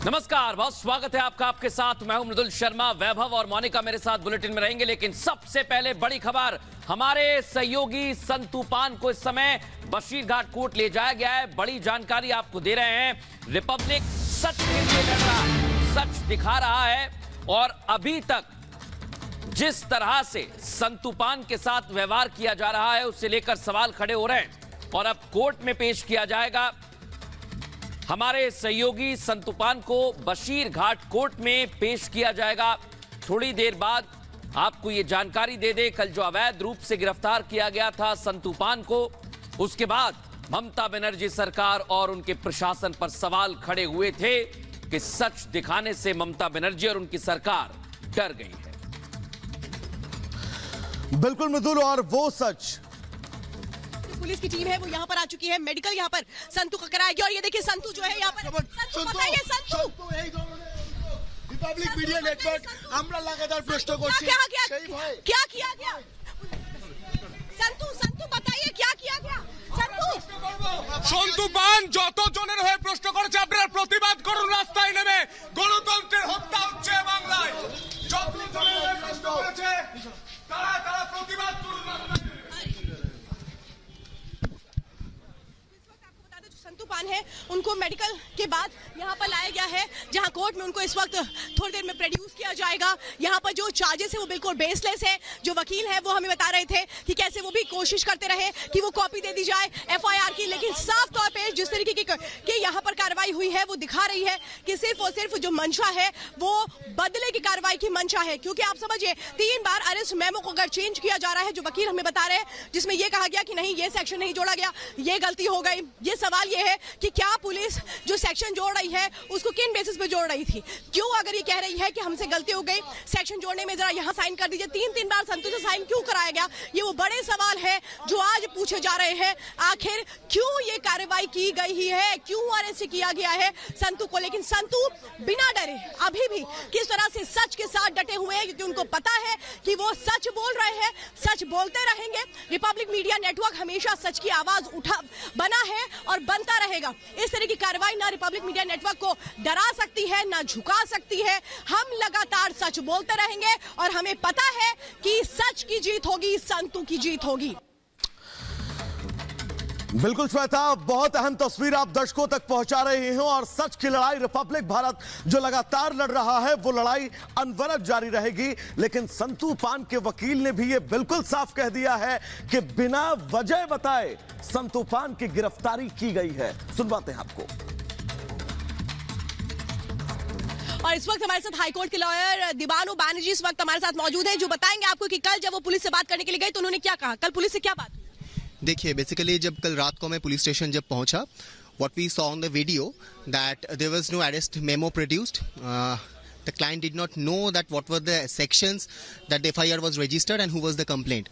नमस्कार, बहुत स्वागत है आपका। आपके साथ मैं हूं मृदुल शर्मा। वैभव और मोनिका मेरे साथ बुलेटिन में रहेंगे, लेकिन सबसे पहले बड़ी खबर। हमारे सहयोगी संतू पान को इस समय बशीरघाट कोर्ट ले जाया गया है। बड़ी जानकारी आपको दे रहे हैं। रिपब्लिक सच के लिए लड़ रहा है, सच दिखा रहा है। और अभी तक जिस तरह से संतू पान के साथ व्यवहार किया जा रहा है, उससे लेकर सवाल खड़े हो रहे हैं और अब कोर्ट में पेश किया जाएगा। हमारे सहयोगी संतू पान को बशीरघाट कोर्ट में पेश किया जाएगा। थोड़ी देर बाद आपको यह जानकारी दे दे, कल जो अवैध रूप से गिरफ्तार किया गया था संतू पान को, उसके बाद ममता बनर्जी सरकार और उनके प्रशासन पर सवाल खड़े हुए थे कि सच दिखाने से ममता बनर्जी और उनकी सरकार डर गई है। बिल्कुल मृदुल, और वो सच पुलिस की टीम है वो यहाँ पर आ चुकी है। मेडिकल यहाँ पर संतू का कराएगी और ये देखिए संतू जो है यहाँ पर बताइए संतू रिपब्लिक मीडिया नेटवर्क আমরা লাগাতার প্রশ্ন করছি क्या किया गया संतू बताइए क्या किया गया। সন্তু পান যত জনের হয়ে প্রশ্ন করেছে আপনারা প্রতিবাদ করুন, রাস্তায় নেমে। গণতন্ত্রের হত্যা হচ্ছে বাংলায়। যত জনের হয়ে প্রশ্ন করেছে তারা প্রতিবাদ করুন রাস্তায়। संतू पान है उनको मेडिकल के बाद यहाँ पर लाया गया है, जहाँ कोर्ट में उनको इस वक्त थोड़ी देर में प्रोड्यूस किया जाएगा। यहाँ पर जो चार्जेस है वो बिल्कुल बेसलेस है। जो वकील है वो हमें बता रहे थे कि कैसे वो भी कोशिश करते रहे कि वो कॉपी दे दी जाए एफआईआर की, लेकिन साफ तौर पे जिस तरीके की यहाँ पर कार्रवाई हुई है वो दिखा रही है कि सिर्फ और सिर्फ जो मंशा है वो बदले की कार्रवाई की मंशा है। क्योंकि आप समझिए 3 बार अरेस्ट मेमो को अगर चेंज किया जा रहा है, जो वकील हमें बता रहे हैं, जिसमें यह कहा गया कि नहीं ये सेक्शन नहीं जोड़ा गया, ये गलती हो गई। ये सवाल ये है कि क्या पुलिस जो सेक्शन जोड़ रही है उसको किन बेसिस पे जोड़ रही थी, क्यों अगर ये कह रही है कि हमसे गलती हो गई सेक्शन जोड़ने में, जरा यहाँ साइन कर दीजिए। 3 बार संतू से साइन क्यों कराया गया, ये वो बड़े सवाल है जो आज पूछे जा रहे हैं। आखिर क्यों ये कार्रवाई की गई है, क्यों अरेस्ट किया गया है संतू को। लेकिन संतू बिना डरे अभी भी किस तरह से सच के साथ डटे हुए हैं, क्योंकि उनको पता है कि वो सच बोल रहे हैं, सच बोलते रहेंगे। रिपब्लिक मीडिया नेटवर्क हमेशा सच की आवाज बना है और बनता रहेगा। इस तरह की कार्रवाई ना रिपब्लिक मीडिया नेटवर्क को डरा सकती है ना झुका सकती है। हम लगातार सच बोलते रहेंगे और हमें पता है कि सच की जीत होगी, संतू की जीत होगी। बिल्कुल श्वेता, बहुत अहम तस्वीर आप दर्शकों तक पहुंचा रहे हैं और सच की लड़ाई रिपब्लिक भारत जो लगातार लड़ रहा है वो लड़ाई अनवरत जारी रहेगी। लेकिन संतू पान के वकील ने भी ये बिल्कुल साफ कह दिया है कि बिना वजह बताए संतू पान की गिरफ्तारी की गई है। सुनवाते हैं आपको। और इस वक्त हमारे साथ हाईकोर्ट के लॉयर दिबानो बैनर्जी इस वक्त हमारे साथ मौजूद है, जो बताएंगे आपको कि कल जब वो पुलिस से बात करने के लिए गए तो उन्होंने क्या कहा, कल पुलिस से क्या बात हुई। देखिए, बेसिकली जब कल रात को मैं पुलिस स्टेशन जब पहुंचा, what we saw on the video that there was no arrest memo produced. The client did not know that what were the sections that the FIR was registered and who was the complaint.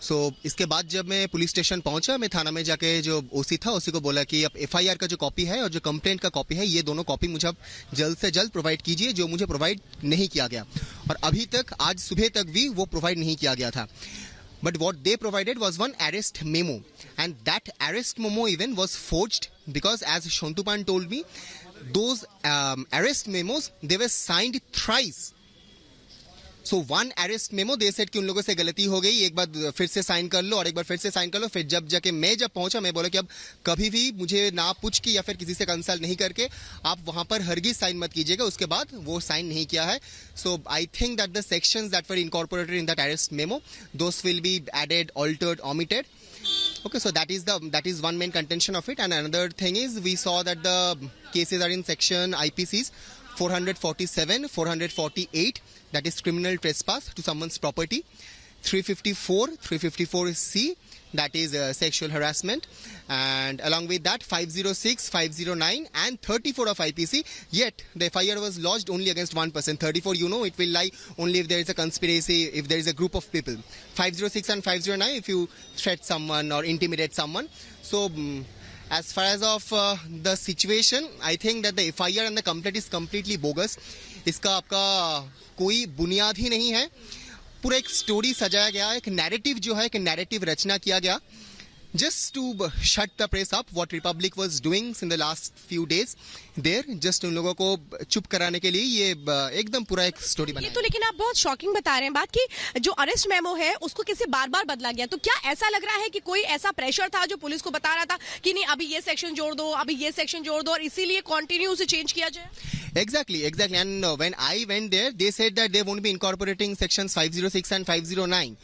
So इसके बाद जब मैं police station पहुंचा, मैं थाना में जाके जो ओसी था उसी को बोला कि अब FIR का जो कॉपी है और जो कंप्लेंट का कॉपी है, ये दोनों कॉपी मुझे अब जल्द से जल्द प्रोवाइड कीजिए, जो मुझे प्रोवाइड नहीं किया गया और अभी तक आज सुबह तक भी वो प्रोवाइड नहीं किया गया था। But what they provided was one arrest memo, and that arrest memo even was forged because, as Shontupan told me, those arrest memos, they were signed thrice. So one arrest memo they said कि उन लोगों से गलती हो गई, एक बार फिर से साइन कर लो और एक बार फिर से साइन कर लो। फिर जब जाके मैं जब पहुंचा, मैं बोला कि अब कभी भी मुझे ना पूछ के या फिर किसी से कंसल्ट नहीं करके आप वहां पर हरगिज साइन मत कीजिएगा। उसके बाद वो साइन नहीं किया है। So I think that the sections that were incorporated in that arrest memo, those will be added, altered, omitted. Okay, so that is one main contention of it. And another thing is we saw that the cases are in section IPCs 447, 448, that is criminal trespass to someone's property, 354, 354C, that is sexual harassment, and along with that 506, 509 and 34 of IPC. Yet the FIR was lodged only against one person. 34, you know, it will lie only if there is a conspiracy, if there is a group of people. 506 and 509 if you threat someone or intimidate someone. So as far as of the situation, I think that the FIR and the complaint is completely bogus. इसका आपका कोई बुनियाद ही नहीं है। पूरा एक story सजाया गया, एक नैरेटिव जो है, एक नैरेटिव रचना किया गया just to shut the press up, what Republic was doing in the last few days there, just उन लोगों को चुप कराने के लिए ये एकदम पूरा एक स्टोरी ये बनाया। तो लेकिन आप बहुत शॉकिंग बता रहे हैं बात कि जो अरेस्ट मेमो है उसको किसी बार बार बदला गया, तो क्या ऐसा लग रहा है कि कोई ऐसा प्रेशर था जो पुलिस को बता रहा था कि नहीं अभी ये सेक्शन जोड़ दो, अभी ये सेक्शन जोड़ दो, और इसीलिए कंटिन्यू उसे चेंज किया जाए? Exactly. And when I went there, they said that they won't be incorporating sections 506 and 509.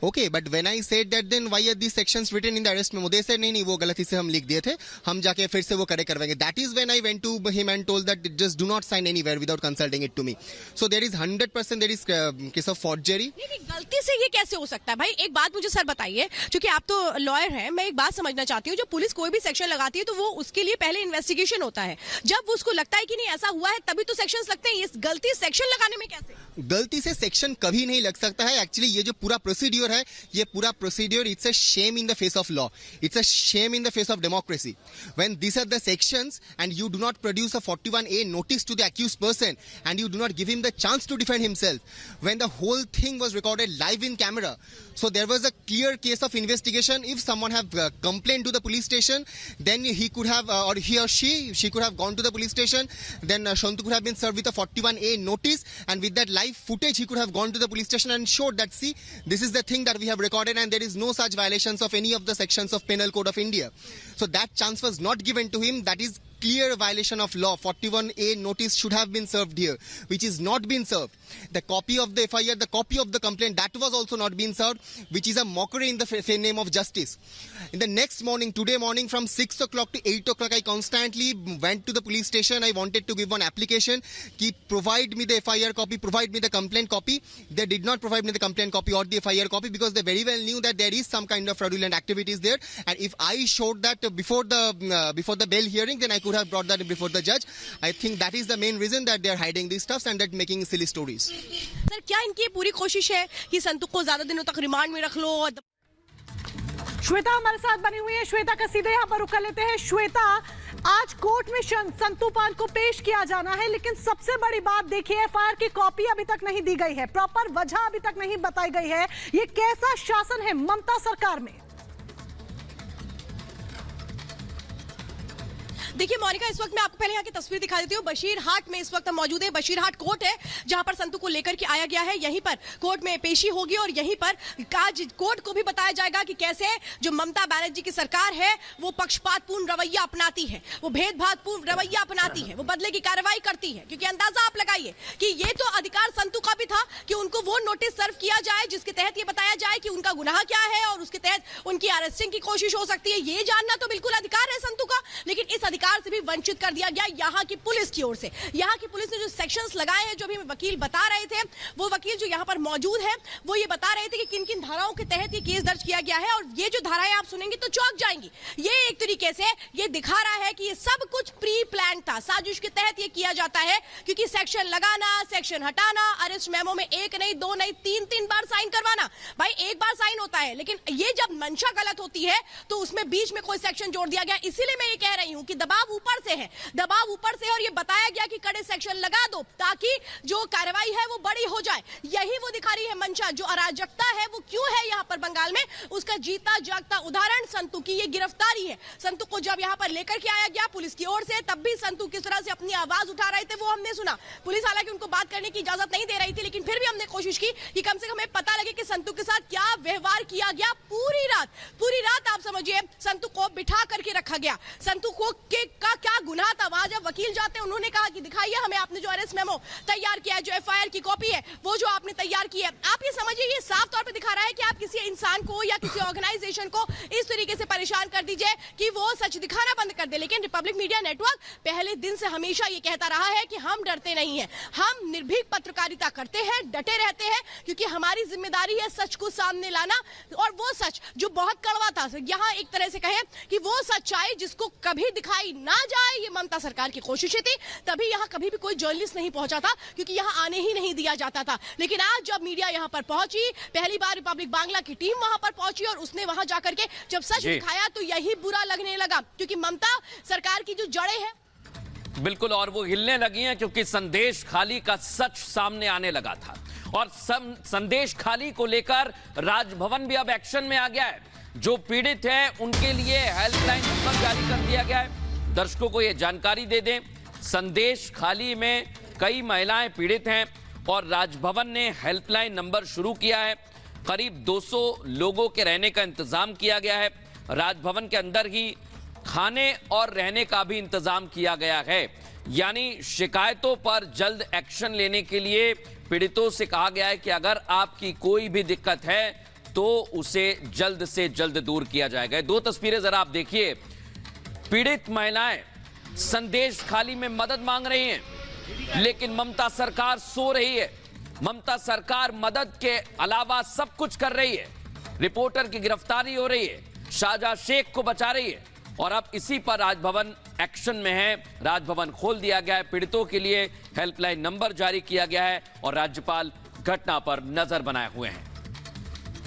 Okay, but when I said that, then why are these sections written in the arrest memo? They said नहीं वो गलती से हम लिख दिए थे, हम जाके फिर से वो करेक्ट करवाएंगे. That is when I went to him and told that just do not sign anywhere without consulting it to me. So there is 100% there is case of forgery. नहीं, गलती से ये कैसे हो सकता है भाई? एक बात मुझे सर बताइए, क्योंकि आप तो लॉयर हैं, मैं एक बात समझना चाहती हूँ, जब पुलिस कोई भी सेक्शन लगाती है तो वो उसके लिए पहले इन्वेस्टिगेशन होता है, जब उसको लगता है कि नहीं ऐसा हुआ है तभी तो सेक्शंस लगते हैं, ये गलती सेक्शन लगाने में कैसे? गलती से सेक्शन कभी नहीं लग सकता है. एक्चुअली ये जो पूरा प्रोसीड्योर है, ये पूरा procedure, it's a shame in the face of law, it's a shame in the face of democracy. When this are the sections and you do not produce a 41A notice to the accused person and you do not give him the chance to defend himself, when the whole thing was recorded live in camera. So there was a clear case of investigation. If someone have complained to the police station, then he could have, or he or she could have gone to the police station. Then Shantu could have been served with a 41A notice, and with that live footage, he could have gone to the police station and showed that, see, this is the thing that we have recorded, and there is no such violations of any of the sections of Penal Code of India. So that chance was not given to him. That is clear violation of law. 41A notice should have been served here, which is not been served. The copy of the FIR, the copy of the complaint, that was also not been served, which is a mockery in the name of justice. In the next morning, today morning, from 6 o'clock to 8 o'clock, I constantly went to the police station. I wanted to give one application, provide me the FIR copy, provide me the complaint copy. They did not provide me the complaint copy or the FIR copy because they very well knew that there is some kind of fraudulent activities there. And if I showed that before the bail hearing, then I could have brought that before the judge. I think that is the main reason that they are hiding these stuffs and that making silly stories. Sir क्या इनकी पूरी कोशिश है कि संतु को ज्यादा दिनों तक रिमांड में रख लो? श्वेता हमारे साथ बनी हुई है, श्वेता का सीधे यहाँ पर रुक कर लेते हैं. श्वेता, आज कोर्ट में संतु पान को पेश किया जाना है, लेकिन सबसे बड़ी बात देखिए, FIR की कॉपी अभी तक नहीं दी गई है, प्रॉपर वजह अभी तक नहीं बताई गई है. ये कैसा शासन है ममता सरकार में? देखिए मोनिका, इस वक्त मैं आपको पहले यहाँ की तस्वीर दिखा देती हूँ. बशीरहाट में इस वक्त हम मौजूद है. बशीरहाट कोर्ट है जहां पर संतु को लेकर के आया गया है. यहीं पर कोर्ट में पेशी होगी और यहीं पर आज कोर्ट को भी बताया जाएगा कि कैसे जो ममता बनर्जी की सरकार है वो पक्षपातपूर्ण रवैया अपनाती है, वो भेदभावपूर्ण रवैया अपनाती है, वो बदले की कार्रवाई करती है. क्योंकि अंदाजा आप लगाइए कि ये तो अधिकार संतु का भी था कि उनको वो नोटिस सर्व किया जाए जिसके तहत ये बताया जाए कि उनका गुनाह क्या है और उसके तहत उनकी अरेस्टिंग की कोशिश हो सकती है. ये जानना तो बिल्कुल अधिकार है संतु का, लेकिन इस अधिकार से भी वंचित कर दिया गया यहाँ की पुलिस की ओर से. यहाँ की पुलिस ने जो सेक्शंस लगाए हैं, जो भी वकील बता रहे थे, वो वकील जो यहाँ पर मौजूद है वो ये बता रहे थे कि किन किन धाराओं के तहत ये केस दर्ज किया गया है. और ये जो धाराएं आप सुनेंगे तो चौंक जाएंगी. ये एक तरीके से ये दिखा रहा है कि ये सब कुछ प्री प्लान था, साजिश के तहत ये किया जाता है. क्योंकि सेक्शन लगाना, सेक्शन हटाना, अरेस्ट मेमो में एक नहीं, दो नहीं, तीन बार साइन करवाना. भाई एक बार साइन होता है, लेकिन ये जब मंशा गलत होती है तो उसमें बीच में कोई सेक्शन जोड़ दिया गया. इसीलिए मैं ये कह रही हूं कि दबाव ऊपर से है, दबाव ऊपर से, और ये बताया गया कि कड़े सेक्शन लगा दो ताकि जो कार्रवाई है वो बड़ी हो जाए. यही वो दिखा रही है मंशा. जो अराजकता है वो क्यों है यहाँ पर बंगाल में, उसका जीता जागता उदाहरण संतु की ये गिरफ्तारी है. संतु को जब यहाँ पर लेकर के आया गया पुलिस की ओर से, तब भी संतु किस तरह से अपनी आवाज उठा रहे थे वो हमने सुना. पुलिस हालांकि उनको बात करने की इजाजत नहीं दे रही थी, लेकिन फिर भी हमने कोशिश की कि कम से कम हमें पता लगे कि संतु के साथ क्या व्यवहार किया गया. पूरी रात आप समझिए संतु को बिठा करके रखा गया. संतु को का क्या गुनाह था? वहां जब वकील जाते हैं उन्होंने कहा कि दिखाइए हमें आपने जो अरेस्ट मेमो तैयार किया है, जो FIR की कॉपी है वो जो आपने तैयार की है. आप ये समझिए, ये साफ तौर पे दिखा रहा है कि आप किसी इंसान को या किसी ऑर्गेनाइजेशन को इस तरीके से परेशान कर दीजिए कि वो सच दिखाना बंद कर दे. लेकिन रिपब्लिक मीडिया नेटवर्क पहले दिन से हमेशा ये कहता रहा है कि हम डरते नहीं है, हम निर्भीक पत्रकारिता करते हैं, डटे रहते हैं, क्योंकि हमारी जिम्मेदारी है सच को सामने लाना. और वो सच जो बहुत कड़वा था, यहाँ एक तरह से कहें कि वो सच्चाई जिसको कभी दिखाई ना जाए, ये ममता सरकार की कोशिशें थी. तभी यहाँ कभी भी कोई जर्नलिस्ट नहीं पहुंचा था, क्योंकि यहाँ आने ही नहीं दिया जाता था. लेकिन आज जब मीडिया यहाँ पर पहुंची, पहली बार रिपब्लिक बांग्ला की टीम वहां पर पहुंची और उसने वहां जाकर के जब सच दिखाया तो यही बुरा लगने लगा, क्योंकि ममता सरकार की जो जड़ें हैं बिल्कुल और वो हिलने लगी हैं, क्योंकि संदेश खाली का सच सामने आने लगा था. और संदेश खाली को लेकर राजभवन भी अब एक्शन में आ गया है. जो पीड़ित हैं उनके लिए हेल्पलाइन नंबर जारी कर दिया गया है। दर्शकों को यह जानकारी दे दें, संदेश खाली में कई महिलाएं पीड़ित हैं और राजभवन ने हेल्पलाइन नंबर शुरू किया है। करीब 200 लोगों के रहने का इंतजाम किया गया है। राजभवन के अंदर ही खाने और रहने का भी इंतजाम किया गया है। यानी शिकायतों पर जल्द एक्शन लेने के लिए पीड़ितों से कहा गया है कि अगर आपकी कोई भी दिक्कत है तो उसे जल्द से जल्द दूर किया जाएगा। दो तस्वीरें जरा आप देखिए। पीड़ित महिलाएं संदेश खाली में मदद मांग रही हैं, लेकिन ममता सरकार सो रही है। ममता सरकार मदद के अलावा सब कुछ कर रही है। रिपोर्टर की गिरफ्तारी हो रही है, शाहजहां शेख को बचा रही है और अब इसी पर राजभवन एक्शन में है। राजभवन खोल दिया गया है, पीड़ितों के लिए हेल्पलाइन नंबर जारी किया गया है और राज्यपाल घटना पर नजर बनाए हुए हैं।